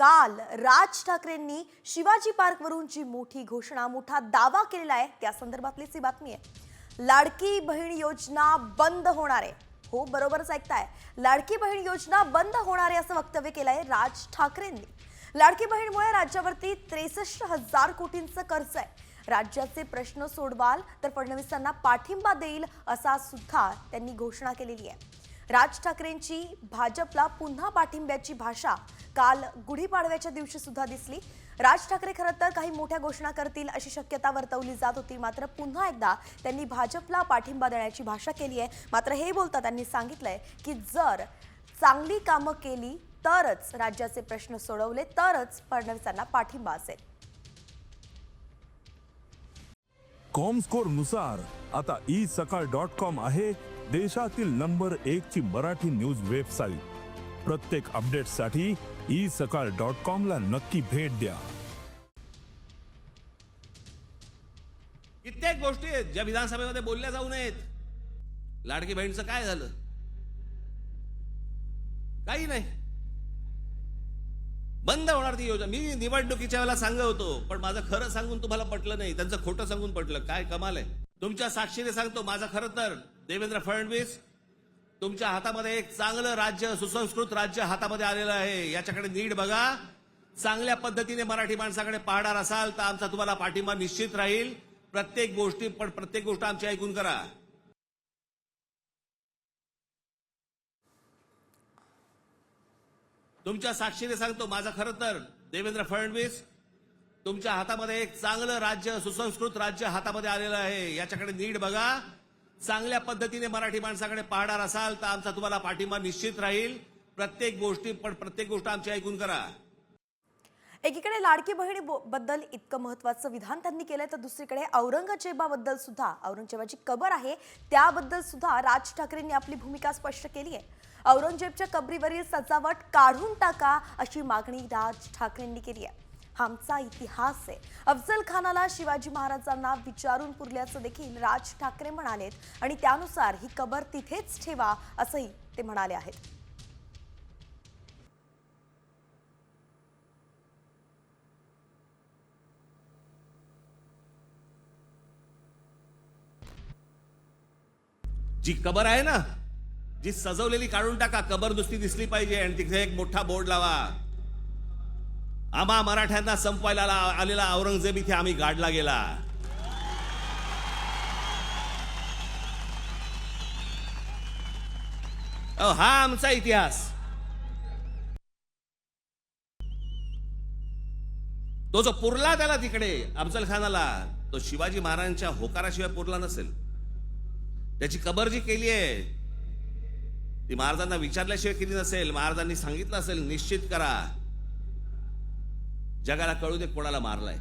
काल राज ठाकरेंनी शिवाजी पार्कवरून जी मोठी घोषणा, मोठा दावा केलेला आहे त्या संदर्भातलीच ही बातमी आहे। लाडकी बहीण योजना बंद होणार आहे। हो, बरोबरच ऐकताय, लाडकी बहीण योजना बंद होणार आहे असं वक्तव्य केलंय राज ठाकरेंनी। लाडकी बहीणमुळे राज्यावरती 63,000 कोटींचं कर्ज आहे। राज्याचे प्रश्न सोडवाल तर फडणवीसांना पाठिंबा देईल असा सुद्धा त्यांनी घोषणा केलेली आहे। राज ठाकरेंची भाजपला पुन्हा पाठिंब्याची भाषा काल गुढीपाडव्याच्या दिवशी सुद्धा दिसली। राज ठाकरे खरं तर काही मोठ्या घोषणा करतील अशी शक्यता वर्तवली जात होती, मात्र पुन्हा एकदा त्यांनी भाजपला पाठिंबा देण्याची भाषा केली आहे। मात्र हे बोलता त्यांनी सांगितलंय की जर चांगली कामं केली तरच, राज्याचे प्रश्न सोडवले तरच फडणवीसांना पाठिंबा असेल। कॉमस्कोर नुसार आता isakal.com आहे देशातील नंबर 1 ची मराठी न्यूज वेबसाईट। प्रत्येक अपडेटसाठी isakal.com ला नक्की भेट द्या। कित्येक गोष्टी आहेत ज्या विधानसभेमध्ये बोलल्या जाऊ नयेत। लाडकी बहीणचं काय झालं? काही नाही, बंद होणार ती योजना। मी निवडणुकीच्या वेळेला सांगत होतो, पण माझं खरं सांगून तुम्हाला पटलं नाही, त्यांचं खोटं सांगून पटलं। काय कमाल आहे। तुमच्या साक्षीने सांगतो, माझं खरं तर देवेंद्र फडणवीस, तुमच्या हातामध्ये एक चांगलं राज्य, सुसंस्कृत राज्य हातामध्ये आलेलं आहे। याच्याकडे नीट बघा। चांगल्या पद्धतीने मराठी माणसाकडे पाहणार असाल तर आमचा तुम्हाला पाठिंबा निश्चित राहील। प्रत्येक गोष्ट आमची ऐकून करा। तुमच्या साक्षीने सांगतो, माझं खरं तर देवेंद्र फडणवीस, तुमच्या हातामध्ये एक चांगलं राज्य, सुसंस्कृत राज्य हातामध्ये आलेलं आहे। याच्याकडे नीट बघा। चांगल्या पद्धतीने मराठी माणसाकडे पाहणार असाल तर आमचा तुम्हाला पाठिंबा निश्चित राहील। प्रत्येक गोष्ट आमची ऐकून करा। एकीकडे लाडकी बहिणी बद्दल इतकं महत्त्वाचं विधान त्यांनी केलंय, तर दुसरीकडे औरंगजेबाबद्दल सुद्धा, औरंगजेबाची कबर आहे त्याबद्दल सुद्धा राज ठाकरेंनी आपली भूमिका स्पष्ट केली आहे। औरंगजेबच्या कबरीवरील सजावट काढून टाका अशी मागणी राज ठाकरेंनी केली आहे। हा आमचा इतिहास आहे। अफजल खानाला शिवाजी महाराजांना विचारून पुरल्याचं देखील राज ठाकरे म्हणालेत आणि त्यानुसार ही कबर तिथेच ठेवा असंही ते म्हणाले आहेत। जी कबर आहे ना, जी सजवलेली काढून टाका। कबर नुसती दिसली पाहिजे आणि तिथे एक मोठा बोर्ड लावा, आम्हा मराठ्यांना संपवायला आलेला औरंगजेब इथे आम्ही गाडला गेला। हा आमचा इतिहास। तो जो पुरला त्याला तिकडे अफजल खानाला, तो शिवाजी महाराजांच्या होकाराशिवाय पुरला नसेल। त्याची कबर जी केली आहे ती महाराजांना विचारल्याशिवाय केली नसेल। महाराजांनी सांगितलं असेल, निश्चित करा, जगाला कळू दे कोणाला मारलाय।